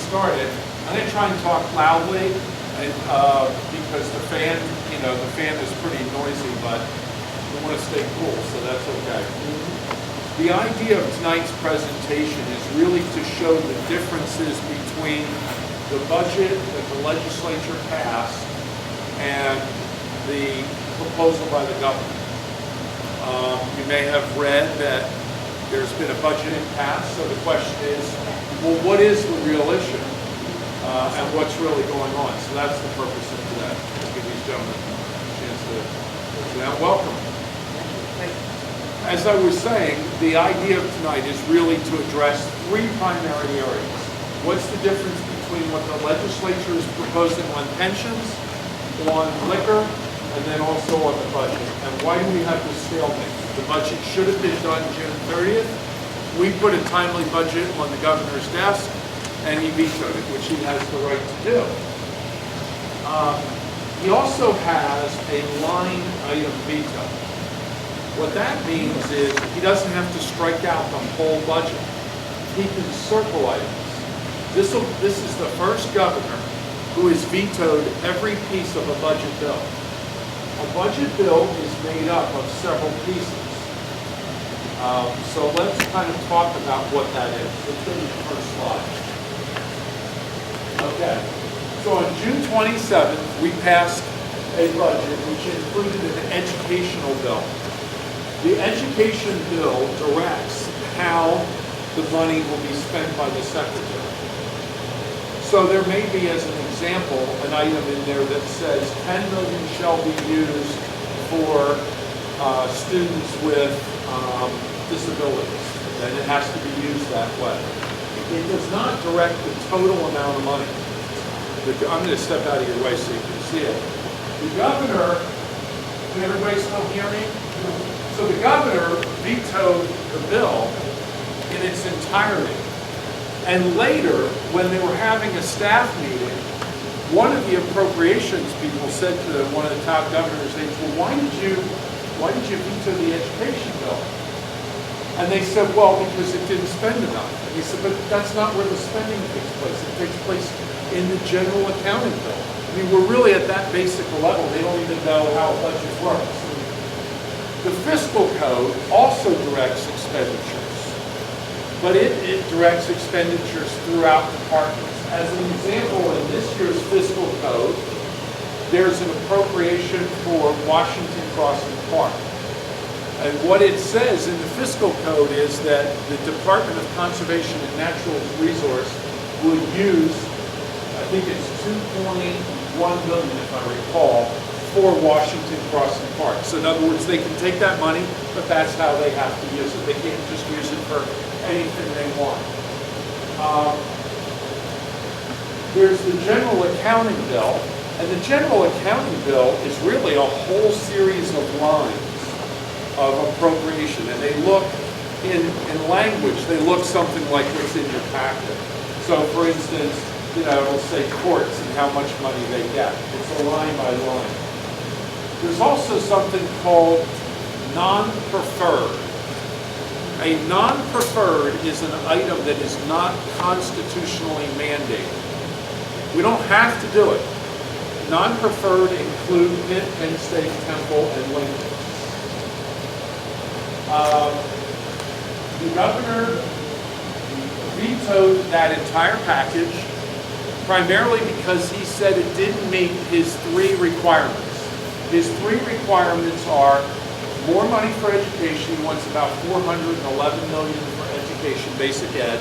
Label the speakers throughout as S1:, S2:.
S1: started, I'm going to try and talk loudly, and, because the fan is pretty noisy, but we want to stay cool, so that's okay. The idea of tonight's presentation is really to show the differences between the budget that the legislature passed and the proposal by the governor. You may have read that there's been a budget impasse, so the question is, well, what is the real issue? And what's really going on? So that's the purpose of today. I'll give these gentlemen a chance to sit down. Welcome. As I was saying, the idea of tonight is really to address three primary areas. What's the difference between what the legislature is proposing on pensions, on liquor, and then also on the budget? And why do we have this stalemate? The budget should have been done June 30th. We put a timely budget on the governor's desk, and he vetoed it, which he has the right to do. He also has a line item veto. What that means is he doesn't have to strike out the whole budget. He can circle items. This is the first governor who has vetoed every piece of a budget bill. A budget bill is made up of several pieces. So let's kind of talk about what that is. Let's go to the first slide. Okay. So on June 27th, we passed a budget which included an educational bill. The education bill directs how the money will be spent by the secretary. So there may be, as an example, an item in there that says 10 million shall be used for students with disabilities, and it has to be used that way. It does not direct the total amount of money. I'm going to step out of your way so you can see it. The governor, can everybody still hear me? So the governor vetoed the bill in its entirety. And later, when they were having a staff meeting, one of the appropriations people said to one of the top governors, they said, well, why did you veto the education bill? And they said, well, because it didn't spend enough. And he said, but that's not where the spending takes place. It takes place in the general accounting bill. I mean, we're really at that basic level. They don't even know how a budget works. The fiscal code also directs expenditures, but it directs expenditures throughout departments. As an example, in this year's fiscal code, there's an appropriation for Washington Crossing Park. And what it says in the fiscal code is that the Department of Conservation and Natural Resource will use, I think it's 2.1 billion, if I recall, for Washington Crossing Park. So in other words, they can take that money, but that's how they have to use it. They can't just use it for anything they want. There's the general accounting bill, and the general accounting bill is really a whole series of lines of appropriation, and they look, in language, they look something like what's in your packet. So for instance, it'll say courts and how much money they get. It's a line by line. There's also something called non-preferred. A non-preferred is an item that is not constitutionally mandated. We don't have to do it. Non-preferred include Pitt, Penn State, Temple, and Lincoln. The governor vetoed that entire package primarily because he said it didn't meet his three requirements. His three requirements are more money for education. He wants about $411 million for education, basic ed.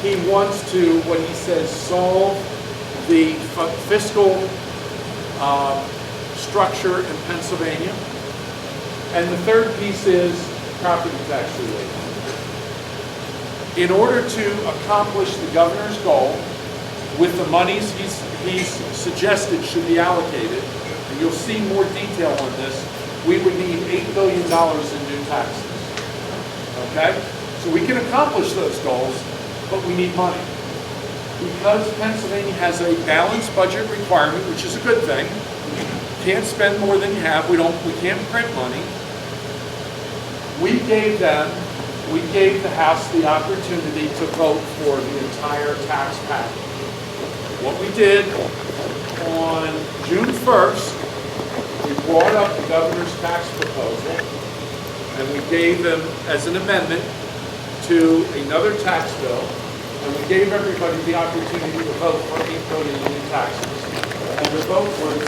S1: He wants to, what he says, solve the fiscal structure in Pennsylvania. And the third piece is property tax relief. In order to accomplish the governor's goal, with the monies he's suggested should be allocated, and you'll see more detail on this, we would need $8 billion in new taxes. Okay? So we can accomplish those goals, but we need money. Because Pennsylvania has a balanced budget requirement, which is a good thing, you can't spend more than you have, we can't print money. We gave them we gave the House the opportunity to vote for the entire tax package. What we did on June 1st, we brought up the governor's tax proposal, and we gave them as an amendment to another tax bill, and we gave everybody the opportunity to vote for $8 billion in new taxes. And the vote was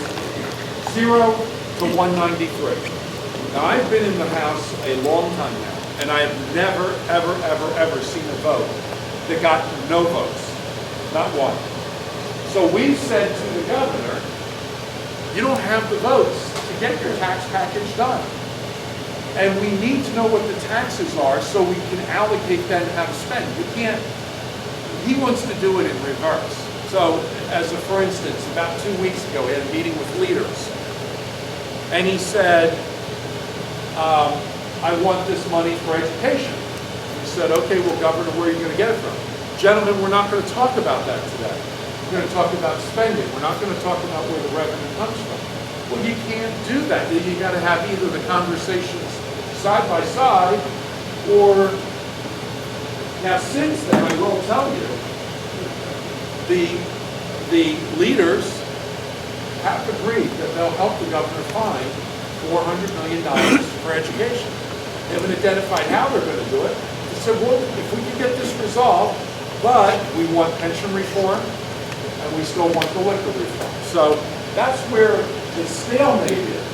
S1: 0 to 193. Now, I've been in the House a long time now, and I have never, ever, ever, ever seen a vote that got no votes, not one. So we said to the governor, you don't have the votes to get your tax package done. And we need to know what the taxes are so we can allocate then how to spend. We can't, he wants to do it in reverse. So, as a for instance, about 2 weeks ago, we had a meeting with leaders. And he said, I want this money for education. We said, okay, well, Governor, where are you going to get it from? Gentlemen, we're not going to talk about that today. We're going to talk about spending. We're not going to talk about where the revenue comes from. Well, you can't do that. You got to have either the conversations side by side, or now since then, I will tell you, the leaders have agreed that they'll help the governor find $400 million for education. They haven't identified how they're going to do it. They said, well, if we can get this resolved, but we want pension reform, and we still want the liquor reform. So that's where the stalemate is.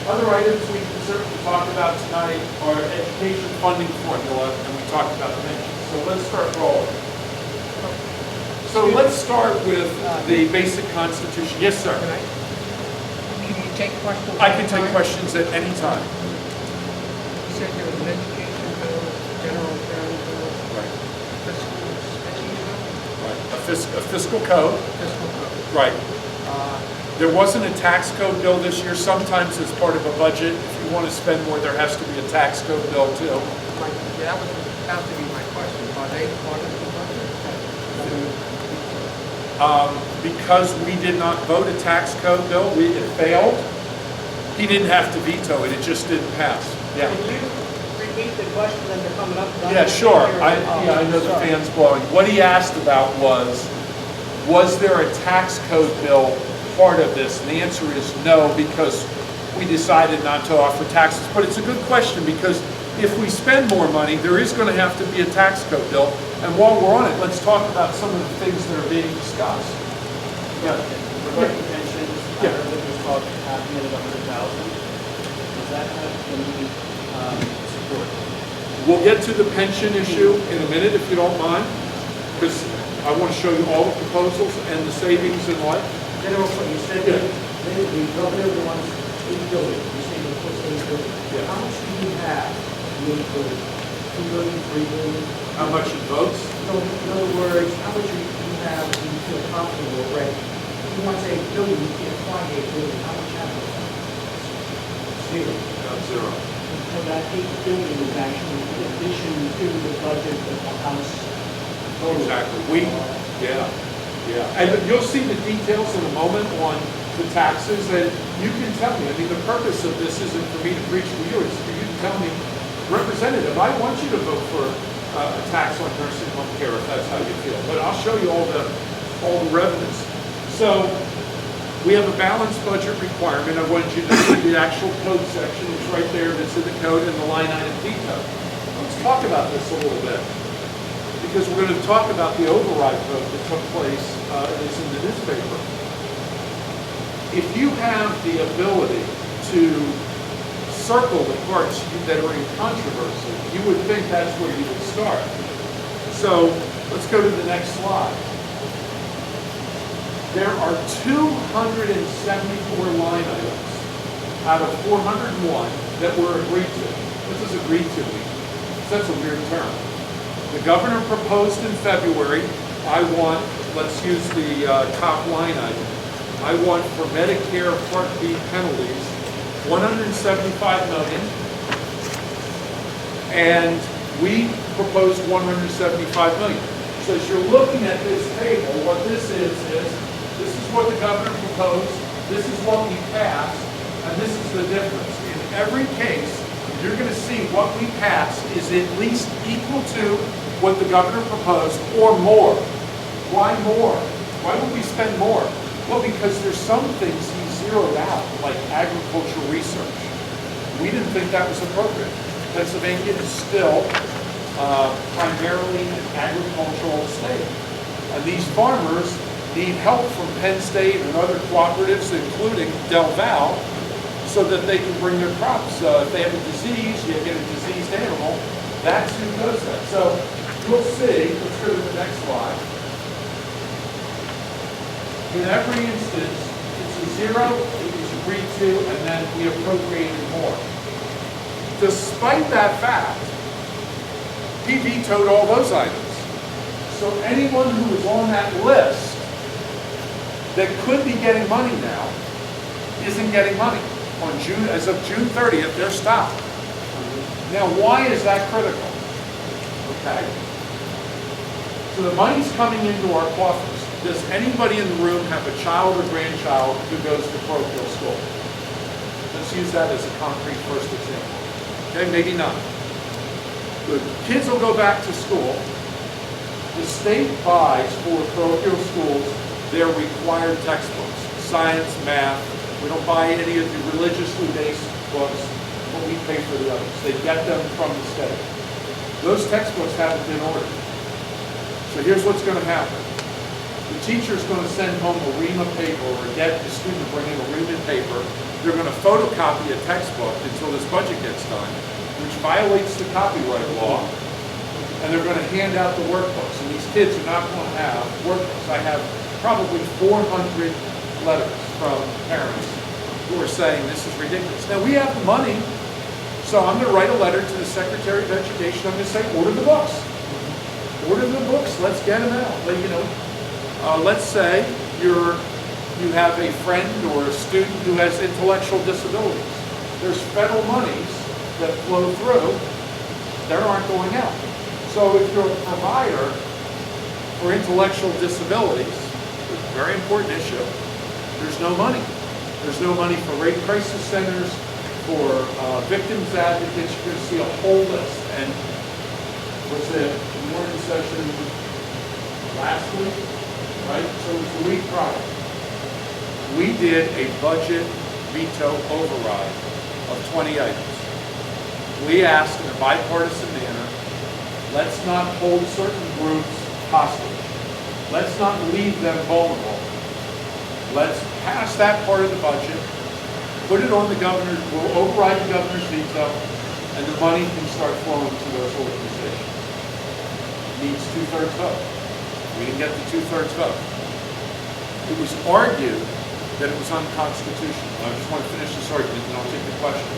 S1: Other items we can certainly talk about tonight are education funding formula, and we talked about pensions. So let's start rolling. So let's start with the basic constitution. Yes, sir.
S2: Can you take questions?
S1: I can take questions at any time.
S2: You said there was an education bill, general fund bill,
S1: Right.
S2: fiscal spending bill?
S1: Right. A fiscal code.
S2: Fiscal code.
S1: Right. There wasn't a tax code bill this year. Sometimes as part of a budget, if you want to spend more, there has to be a tax code bill too.
S2: That was about to be my question. Are they part of the budget?
S1: Because we did not vote a tax code bill, it failed. He didn't have to veto it. It just didn't pass. Yeah.
S3: Could you repeat the question that they're coming up?
S1: Yeah, sure. I know the fan's blowing. What he asked about was there a tax code bill part of this? And the answer is no, because we decided not to offer taxes. But it's a good question, because if we spend more money, there is going to have to be a tax code bill. And while we're on it, let's talk about some of the things that are being discussed. Yeah.
S4: Regarding pensions, I
S1: Yeah.
S4: heard that was called capping it at 100,000. Does that have any support?
S1: We'll get to the pension issue in a minute, if you don't mind, because I want to show you all the proposals and the savings and what.
S5: General, you said
S1: Yeah.
S5: that the governor wants $8 billion. You say he puts $8 billion.
S1: Yeah.
S5: How much do you have in $8 billion? $2 billion, $3 billion?
S1: How much in votes?
S5: So in other words, how much do you have do you feel comfortable already? If you want to say $8 billion, you can't find $8 billion. How much have you?
S3: Zero.
S1: Zero.
S3: So that $8 billion is actually in addition to the budget that the House voted.
S1: Exactly. And you'll see the details in a moment on the taxes, and you can tell me. I mean, the purpose of this isn't for me to preach to you, it's for you to tell me, Representative, I want you to vote for a tax on nursing home care if that's how you feel. But I'll show you all the revenues. So we have a balanced budget requirement. I wanted you to see the actual code section. It's right there. That's in the code and the line item detail. Let's talk about this a little bit, because we're going to talk about the override vote that took place, and it's in the newspaper. If you have the ability to circle the parts that are in controversy, you would think that's where you would start. So let's go to the next slide. There are 274 line items out of 401 that were agreed to. What does agreed to mean? That's a weird term. The governor proposed in February, I want, let's use the top line item, I want for Medicare Part B penalties, $175 million, and we proposed $175 million. So as you're looking at this table, what this is this is what the governor proposed, this is what we passed, and this is the difference. In every case, you're gonna see what we passed is at least equal to what the governor proposed or more. Why more? Why would we spend more? Well, because there's some things he zeroed out, like agricultural research. We didn't think that was appropriate. Pennsylvania is still primarily an agricultural state. And these farmers need help from Penn State and other cooperatives, including Del Val, so that they can bring their crops. If they have a disease, you get a diseased animal, that's who does that. So you'll see, let's go to the next slide. In every instance, it's a zero, it was agreed to, and then we appropriated more. Despite that fact, he vetoed all those items. So anyone who was on that list that could be getting money now isn't getting money. As of June 30th, they're stopped. Now, why is that critical? Okay. So the money's coming into our coffers. Does anybody in the room have a child or grandchild who goes to parochial school? Let's use that as a concrete first example. Okay, maybe not. The kids will go back to school. The state buys for parochial schools their required textbooks, science, math. We don't buy any of the religiously based books, but we pay for the others. They get them from the state. Those textbooks haven't been ordered. So here's what's going to happen. The teacher's going to send home a ream of paper or get the student to bring in a ream of paper. They're going to photocopy a textbook until this budget gets done, which violates the copyright law, and they're going to hand out the workbooks. And these kids are not going to have workbooks. I have probably 400 letters from parents who are saying this is ridiculous. Now we have the money, so I'm going to write a letter to the Secretary of Education. I'm going to say, order the books. Order the books. Let's get them out. Let's say you have a friend or a student who has intellectual disabilities. There's federal monies that flow through that aren't going out. So if you're a provider for intellectual disabilities, it's a very important issue, there's no money. There's no money for rape crisis centers, for victims advocates. You're going to see a whole list. And was it morning session last week? Right? So it was the week prior. We did a budget veto override of 20 items. We asked in a bipartisan manner, let's not hold certain groups hostage. Let's not leave them vulnerable. Let's pass that part of the budget, put it on the governor, we'll override the governor's veto, and the money can start flowing to those organizations. Needs 2/3 vote. We didn't get the 2/3 vote. It was argued that it was unconstitutional. I just want to finish this argument and I'll take the question.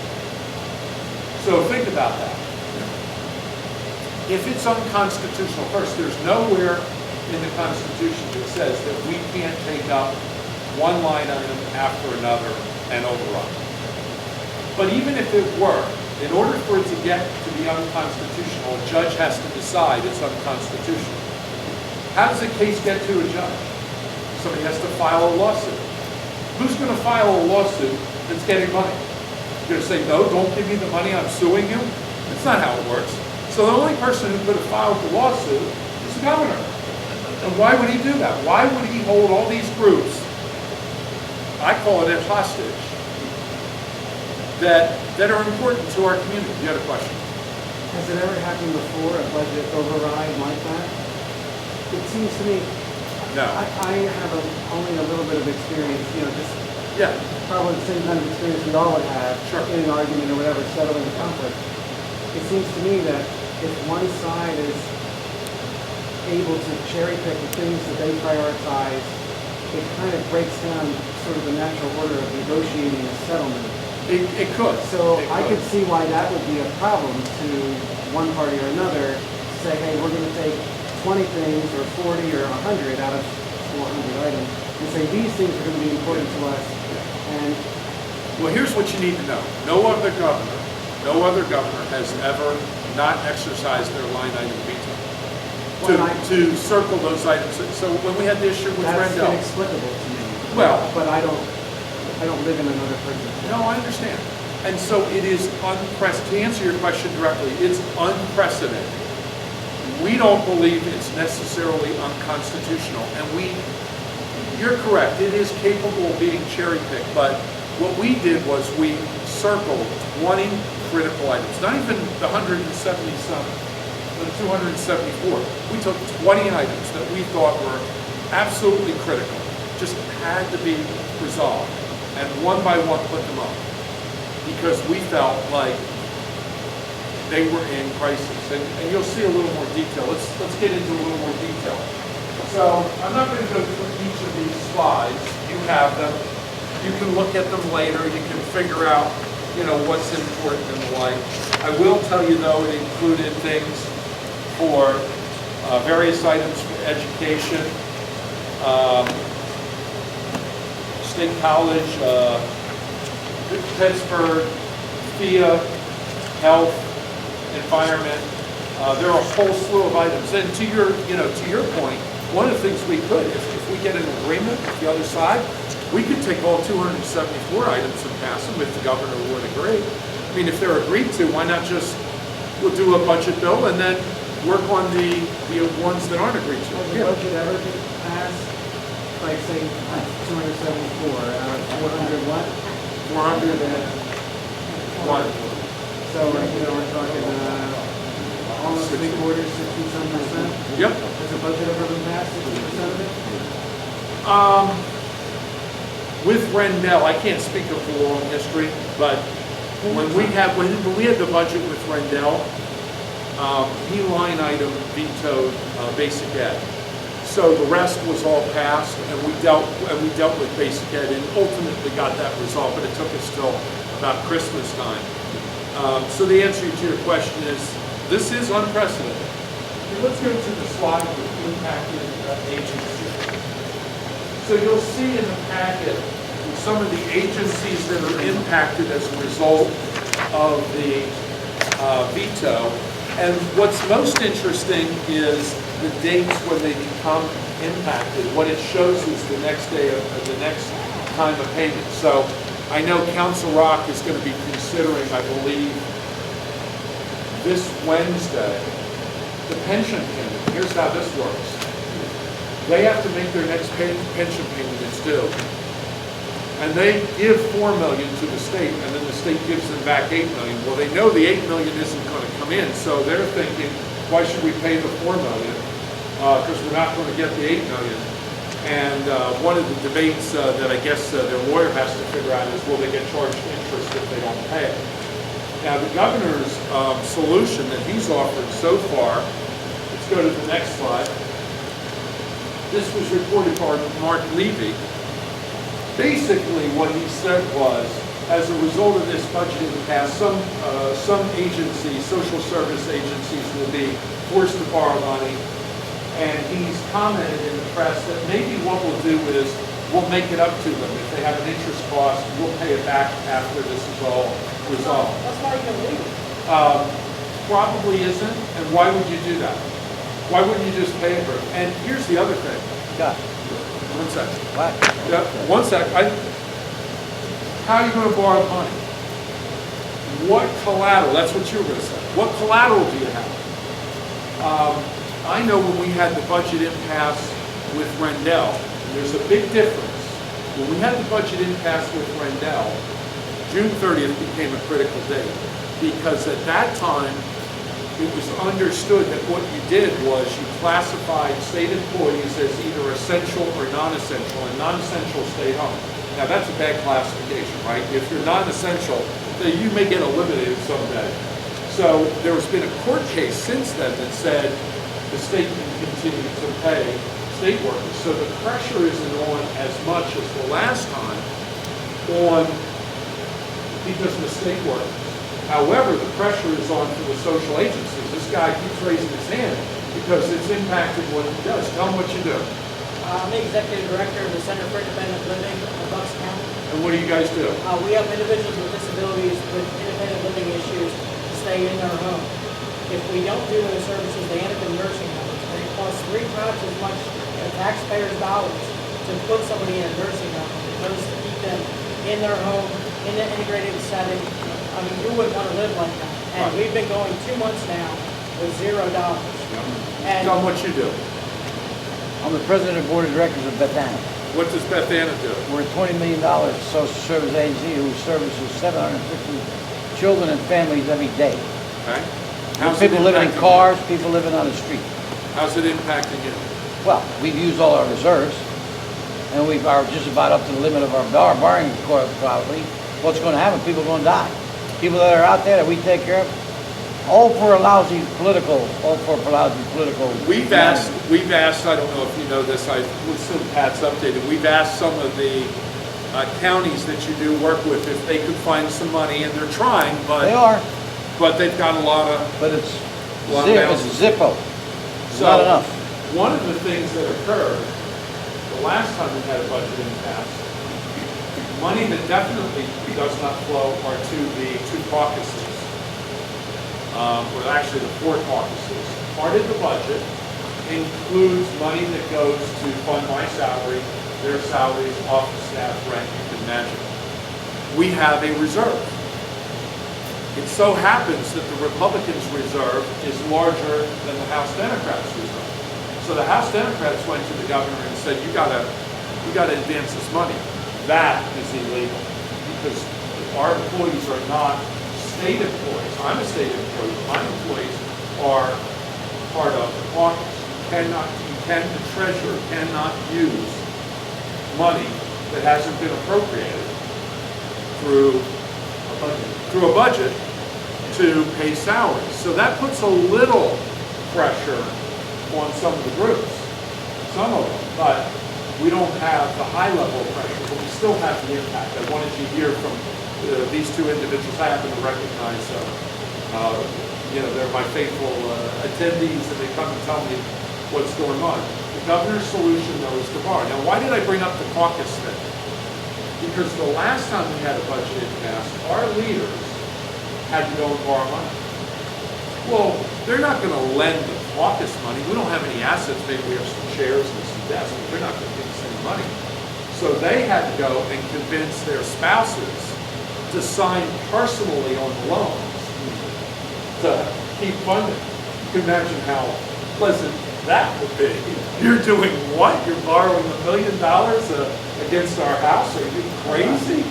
S1: So think about that. If it's unconstitutional, first, there's nowhere in the Constitution that says that we can't take up one line item after another and override. But even if it were, in order for it to get to be unconstitutional, a judge has to decide it's unconstitutional. How does a case get to a judge? Somebody has to file a lawsuit. Who's going to file a lawsuit that's getting money? You're going to say, no, don't give me the money, I'm suing you? That's not how it works. So the only person who could have filed the lawsuit is the governor. And why would he do that? Why would he hold all these groups, I call it a hostage, that are important to our community? You had a question?
S2: Has it ever happened before, a budget override like that? It seems to me,
S1: No.
S2: I have only a little bit of experience, just
S1: Yeah.
S2: probably the same kind of experience we all would have
S1: Sure.
S2: in an argument or whatever, settling a conflict. It seems to me that if one side is able to cherry pick the things that they prioritize, it kind of breaks down sort of the natural order of negotiating a settlement.
S1: It could.
S2: So
S1: It
S2: I
S1: could.
S2: could see why that would be a problem to one party or another, say, hey, we're going to take 20 things or 40 or 100 out of 400 items and say these things are going to be important to us. And
S1: Well, here's what you need to know. No other governor has ever not exercised their line item veto to circle those items. So when we had the issue with
S2: that's
S1: Rendell,
S2: inexplicable to me.
S1: Well-
S2: but I don't live in another prison.
S1: no, I understand. And so it is unprecedented. To answer your question directly, it's unprecedented. We don't believe it's necessarily unconstitutional, and you're correct, it is capable of being cherry-picked, but what we did was we circled 20 critical items, not even the 170-some, the 274. We took 20 items that we thought were absolutely critical, just had to be resolved, and one by one put them up, because we felt like they were in crisis. And you'll see a little more detail. Let's get into a little more detail. So I'm not going to go through each of these slides. You have them. You can look at them later. You can figure out, what's important and the like. I will tell you, though, it included things for various items for education, State College, Pittsburgh, FIA, health, environment. There are a whole slew of items. And to your point, one of the things we could, if we get an agreement with the other side, we could take all 274 items and pass them if the governor would agree. I mean, if they're agreed to, why not we'll do a budget bill and then work on the ones that aren't agreed to.
S2: Has the budget ever been passed, like say 274, 400 what?
S1: 400 and one.
S2: So, we're talking almost 3/4, 60-some%?
S1: Yep.
S2: Has the budget ever been passed, 60% of it?
S1: With Rendell, I can't speak of the long history, but when we had the budget with Rendell, he line item vetoed basic ed. So the rest was all passed, and we dealt with basic ed and ultimately got that resolved, but it took us till about Christmas time. So the answer to your question is, this is unprecedented. Okay, let's go to the slide with impacted agencies. So you'll see in the packet some of the agencies that are impacted as a result of the veto. And what's most interesting is the dates when they become impacted. What it shows is the next day of the next time of payment. So I know Council Rock is going to be considering, I believe, this Wednesday, the pension payment. Here's how this works. They have to make their next pension payment, it's due. And they give $4 million to the state, and then the state gives them back $8 million. Well, they know the $8 million isn't going to come in, so they're thinking, why should we pay the $4 million? Because we're not going to get the $8 million. And one of the debates that I guess their lawyer has to figure out is, will they get charged interest if they don't pay it? Now, the governor's solution that he's offered so far, let's go to the next slide. This was reported by Mark Levy. Basically, what he said was, as a result of this budget impasse, some agencies, social service agencies, will be forced to borrow money. And he's commented in the press that maybe what we'll do is we'll make it up to them. If they have an interest cost, we'll pay it back after this is all resolved.
S3: That's not even legal.
S1: Probably isn't. And why would you do that? Why wouldn't you just pay it for it? And here's the other thing.
S4: Yeah.
S1: One sec.
S4: What?
S1: Yeah, one sec. How are you going to borrow money? What collateral? That's what you were going to say. What collateral do you have? I know when we had the budget impasse with Rendell, there's a big difference. When we had the budget impasse with Rendell, June 30th became a critical date, because at that time, it was understood that what you did was you classified state employees as either essential or non-essential, and non-essential stayed home. Now, that's a bad classification, right? If you're non-essential, then you may get eliminated someday. So there has been a court case since then that said the state can continue to pay state workers. So the pressure isn't on as much as the last time because of the state workers. However, the pressure is on for the social agencies. This guy keeps raising his hand because it's impacted what he does. Tell him what you do.
S6: I'm the executive director of the Center for Independent Living of Bucks County.
S1: And what do you guys do?
S6: We help individuals with disabilities with independent living issues to stay in their home. If we don't do those services, they end up in nursing homes. And it costs 3 times as much taxpayers' dollars to put somebody in a nursing home as opposed to keep them in their home, in an integrated setting, I mean, you wouldn't want to live like that. And
S1: Right.
S6: we've been going 2 months now with $0. And
S1: Tell them what you do.
S7: I'm the president of the board of directors of Bethany.
S1: What does Beth Anna do?
S7: We're a $20 million social service agency who services 750 children and families every day.
S1: Okay? How's it
S7: People living in
S1: impacting
S7: cars, people living on the street.
S1: you? How's it impacting you?
S7: Well, we've used all our reserves, and we are just about up to the limit of our borrowing probably. What's going to happen? People are going to die. People that are out there that we take care of, all for lousy political.
S1: We've asked, I don't know if you know this, I was soon Pat's updated, we've asked some of the counties that you do work with if they could find some money, and they're trying,
S7: They are,
S1: but they've got a lot of,
S7: but it's
S1: Lot of bounces.
S7: Zippo. It's
S1: So,
S7: not enough.
S1: one of the things that occurred the last time we had a budget impasse, money that definitely does not flow are to the two caucuses. Well, actually the four caucuses. Part of the budget includes money that goes to fund my salary, their salaries, office staff, rent, you can imagine. We have a reserve. It so happens that the Republicans' reserve is larger than the House Democrats' reserve. So the House Democrats went to the governor and said, you gotta advance this money. That is illegal because our employees are not state employees. I'm a state employee, but my employees are part of the caucus. The treasurer cannot use money that hasn't been appropriated through a budget to pay salaries. So that puts a little pressure on some of the groups, some of them, but we don't have the high level of pressure, but we still have the impact. I wanted you to hear from these two individuals. I happen to recognize, they're my faithful attendees, and they come and tell me what's going on. The governor's solution, though, is to borrow. Now, why did I bring up the caucus thing? Because the last time we had a budget impasse, our leaders had to go and borrow money. Well, they're not going to lend the caucus money. We don't have any assets. Maybe we have some shares and some desks, but they're not going to give us any money. So they had to go and convince their spouses to sign personally on the loans to keep funding. You can imagine how pleasant that would be. You're doing what? You're borrowing $1 million against our house? Are you crazy?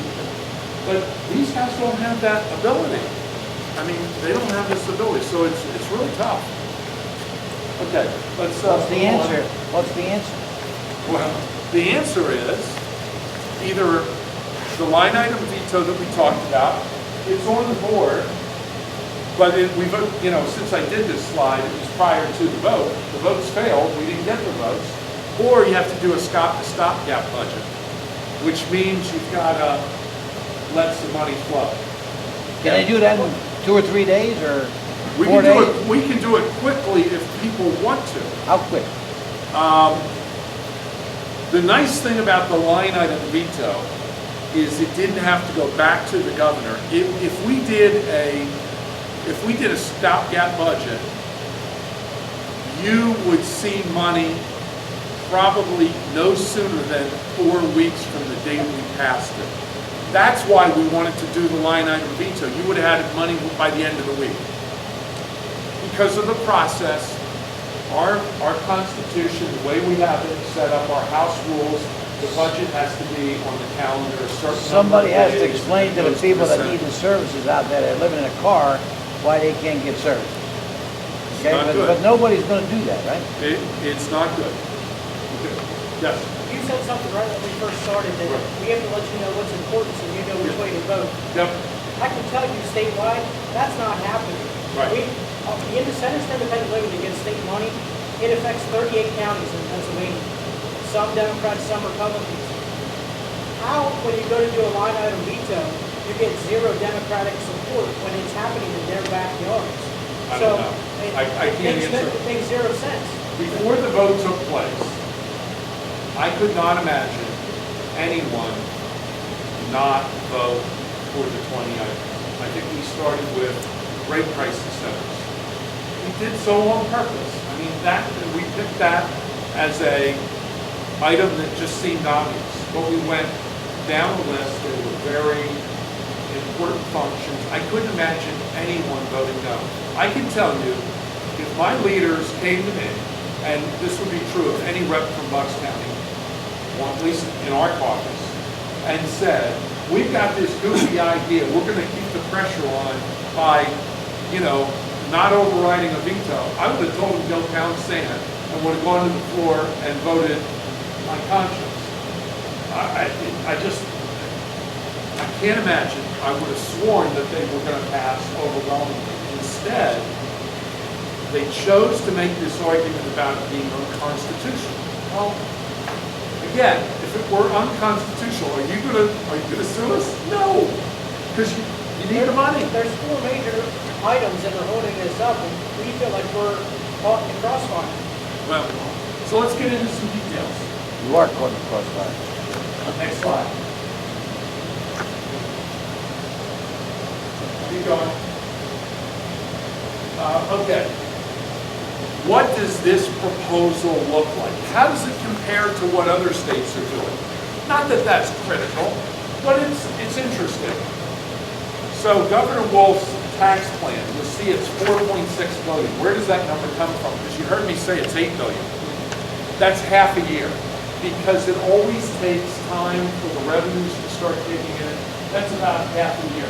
S1: But these guys don't have that ability. I mean, they don't have this ability, so it's really tough. Okay, let's.
S7: What's the
S1: move on.
S7: answer? What's the answer?
S1: Well, the answer is either the line item veto that we talked about, it's on the board, but since I did this slide, it was prior to the vote. The votes failed, we didn't get the votes. Or you have to do a stopgap budget, which means you've got to let some money flow.
S7: Can they do that in 2 or 3 days or
S1: We
S7: 4
S1: can do
S7: days?
S1: it. We can do it quickly if people want to.
S7: How quick?
S1: The nice thing about the line item veto is it didn't have to go back to the governor. If we did a stopgap budget, you would see money probably no sooner than 4 weeks from the date we passed it. That's why we wanted to do the line item veto. You would have had money by the end of the week. Because of the process, our Constitution, the way we have it set up, our House rules, the budget has to be on the calendar a certain
S7: Somebody
S1: number of
S7: has to
S1: days,
S7: explain
S1: and
S7: to
S1: it
S7: the
S1: goes
S7: people that
S1: Senate.
S7: need the services out there that are living in a car why they can't get service. Okay,
S1: not good.
S7: but nobody's going to do that, right?
S1: It's not good. Okay. Yes.
S6: you said something right when we first started, that
S1: Right.
S6: we have to let you know what's important so you know which way to vote.
S1: Yep.
S6: I can tell you statewide, that's not happening.
S1: Right.
S6: The Centers for Independent Living that gets state money, it affects 38 counties in Pennsylvania. Some Democrats, some Republicans. How, when you go to do a line item veto, you get zero Democratic support when it's happening in their backyards?
S1: I don't know. I can't answer.
S6: It makes zero sense.
S1: Before the vote took place, I could not imagine anyone not vote for the 20 items. I think we started with rate crisis centers. We did so on purpose. I mean, we picked that as a item that just seemed obvious. But we went down the list. There were very important functions, I couldn't imagine anyone voting no. I can tell you, if my leaders came to me, and this would be true of any rep from Bucks County, or at least in our caucus, and said, we've got this goofy idea, we're gonna keep the pressure on by, not overriding a veto, I would have told them don't pound sand, and would have gone to the floor and voted my conscience. I can't imagine, I would have sworn that they were gonna pass overwhelmingly. Instead, they chose to make this argument about it being unconstitutional. Well, again, if it were unconstitutional, are you gonna sue us? No, because you need the money.
S6: There's 4 major items that are holding this up, and we feel like we're caught in the crossfire.
S1: Well, so let's get into some details.
S7: You are caught in the crossfire.
S1: Next slide. Keep going. Okay. What does this proposal look like? How does it compare to what other states are doing? Not that that's critical, but it's interesting. So Governor Wolf's tax plan, you'll see it's $4.6 billion. Where does that number come from? Because you heard me say it's $8 billion. That's half a year, because it always takes time for the revenues to start kicking in. That's about half a year.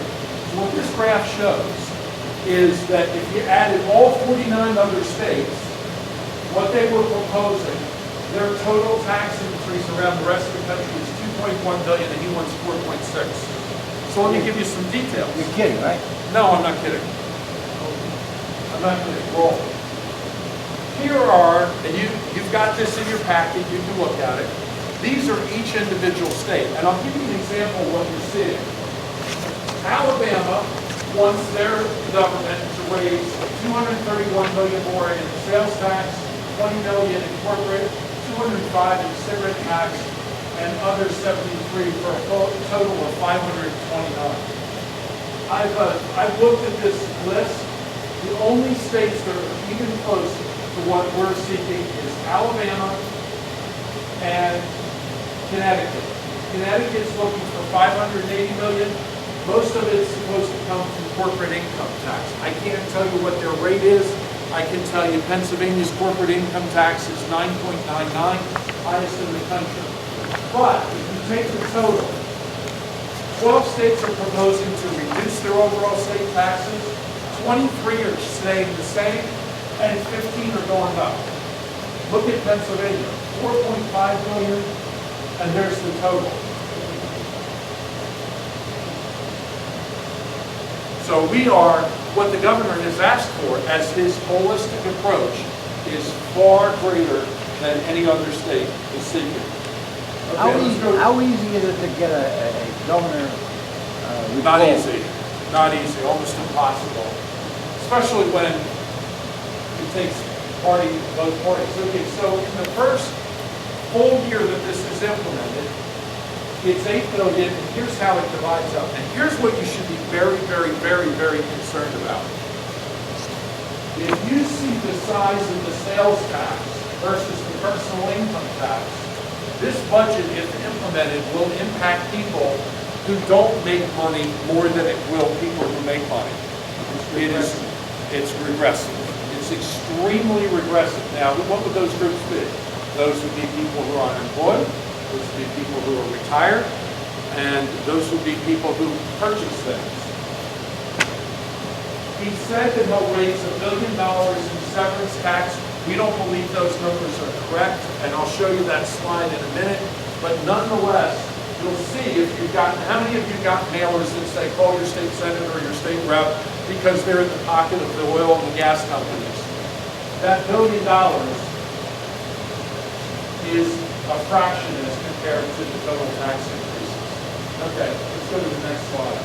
S1: So what this graph shows is that if you added all 49 other states, what they were proposing, their total tax increase around the rest of the country is 2.1 billion, and he wants 4.6. So let me give you some details.
S7: You're kidding, right?
S1: No, I'm not kidding. I'm not kidding. Roll. Here are, and you've got this in your packet, you can look at it. These are each individual state, and I'll give you an example of what you're seeing. Alabama wants their government to raise $231 million more in sales tax, $20 million in corporate, $205 in cigarette tax, and other 73 for a total of 529. I've looked at this list. The only states that are even close to what we're seeking is Alabama and Connecticut. Connecticut's looking for $580 million. Most of it's supposed to come from corporate income tax. I can't tell you what their rate is. I can tell you Pennsylvania's corporate income tax is 9.99, highest in the country. But if you take the total, 12 states are proposing to reduce their overall state taxes, 23 are staying the same, and 15 are going up. Look at Pennsylvania, 4.5 billion, and there's the total. So what the governor has asked for as his holistic approach is far greater than any other state is seeking. Okay,
S7: How easy is it to get a governor?
S1: Not
S7: recall?
S1: easy, almost impossible. Especially when it takes both parties. Okay, so in the first full year that this is implemented, it's $8 billion, and here's how it divides up. And here's what you should be very, very, very, very concerned about. If you see the size of the sales tax versus the personal income tax, this budget, if implemented, will impact people who don't make money more than it will people who make money. It's regressive. It's extremely regressive. Now, what would those groups be? Those would be people who are unemployed. Those would be people who are retired, and those would be people who purchase things. He said that he'll raise $1 billion in severance tax. We don't believe those numbers are correct, and I'll show you that slide in a minute. But nonetheless, you'll see how many of you got mailers that say call your state senator or your state rep because they're in the pocket of the oil and the gas companies. That $1 billion is a fraction as compared to the total tax increases. Okay, let's go to the next slide.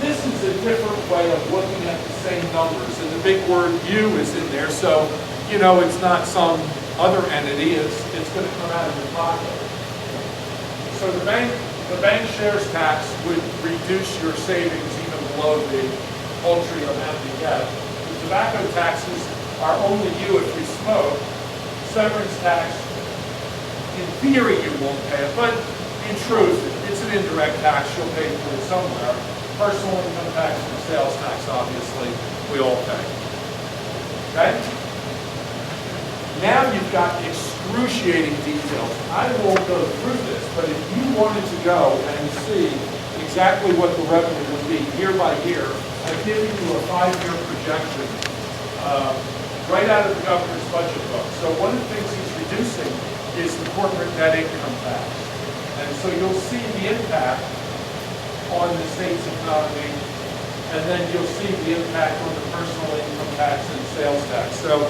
S1: This is a different way of looking at the same numbers, and the big word "you" is in there, so it's not some other entity. It's going to come out of your pocket. So the bank shares tax would reduce your savings even below the paltry amount you get. The tobacco taxes are only you if you smoke. Severance tax, in theory, you won't pay it, but in truth, it's an indirect tax, you'll pay for it somewhere. Personal income tax and sales tax, obviously, we all pay. Okay? Now you've got excruciating details. I won't go through this, but if you wanted to go and see exactly what the revenue would be year by year, I've given you a 5-year projection right out of the governor's budget book. So one of the things he's reducing is the corporate net income tax. And so you'll see the impact on the state's economy, and then you'll see the impact on the personal income tax and sales tax. So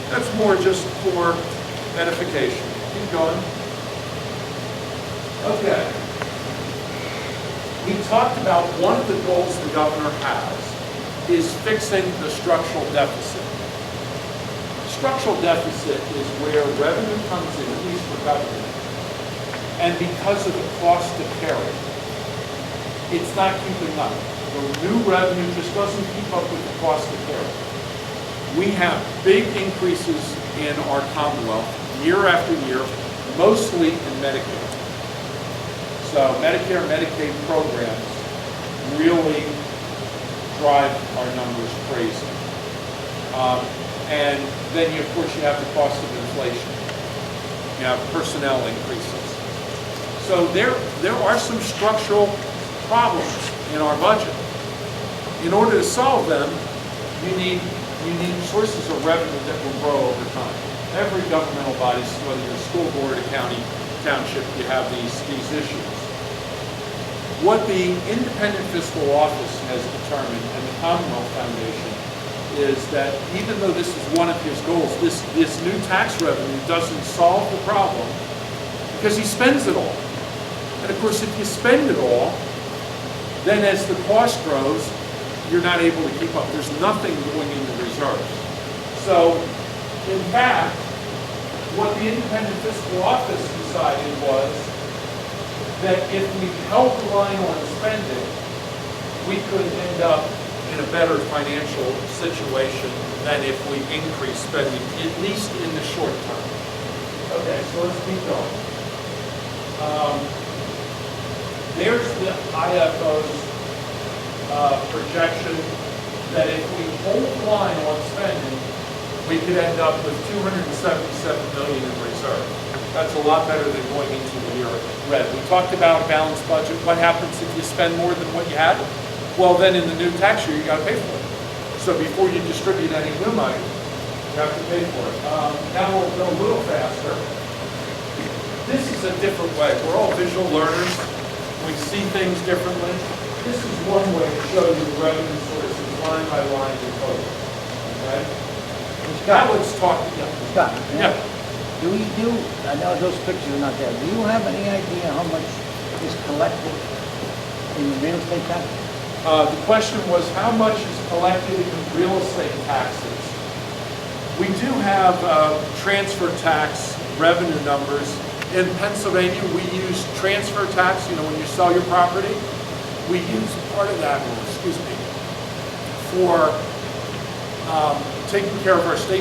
S1: that's more just for edification. Keep going. Okay. We talked about one of the goals the governor has is fixing the structural deficit. Structural deficit is where revenue comes in, at least for government, and because of the cost to carry, it's not keeping up. The new revenue just doesn't keep up with the cost to carry. We have big increases in our Commonwealth year after year, mostly in Medicare. So Medicare, Medicaid programs really drive our numbers crazy. And then, of course, you have the cost of inflation. You have personnel increases. So there are some structural problems in our budget. In order to solve them, you need sources of revenue that will grow over time. Every governmental body, whether you're a school board, a county, township, you have these issues. What the Independent Fiscal Office has determined, and the Commonwealth Foundation, is that even though this is one of his goals, this new tax revenue doesn't solve the problem because he spends it all. And of course, if you spend it all, then as the cost grows, you're not able to keep up. There's nothing going into reserves. So, in fact, what the Independent Fiscal Office decided was that if we held the line on spending, we could end up in a better financial situation than if we increase spending, at least in the short term. Okay, so let's keep going. There's the IFO's projection that if we hold the line on spending, we could end up with $277 million in reserve. That's a lot better than going into the year red. We talked about a balanced budget. What happens if you spend more than what you had? Well, then in the new tax year, you got to pay for it. So before you distribute any new money, you have to pay for it. Now we'll go a little faster. This is a different way. We're all visual learners. We see things differently. This is one way to show you the revenue sources line by line in total. Okay? Now let's talk.
S7: Scott,
S1: Yeah.
S7: I know those pictures are not there. Do you have any idea how much is collected in the real estate tax?
S1: The question was, how much is collected in real estate taxes? We do have transfer tax revenue numbers. In Pennsylvania, we use transfer tax, when you sell your property. We use part of that, for taking care of our state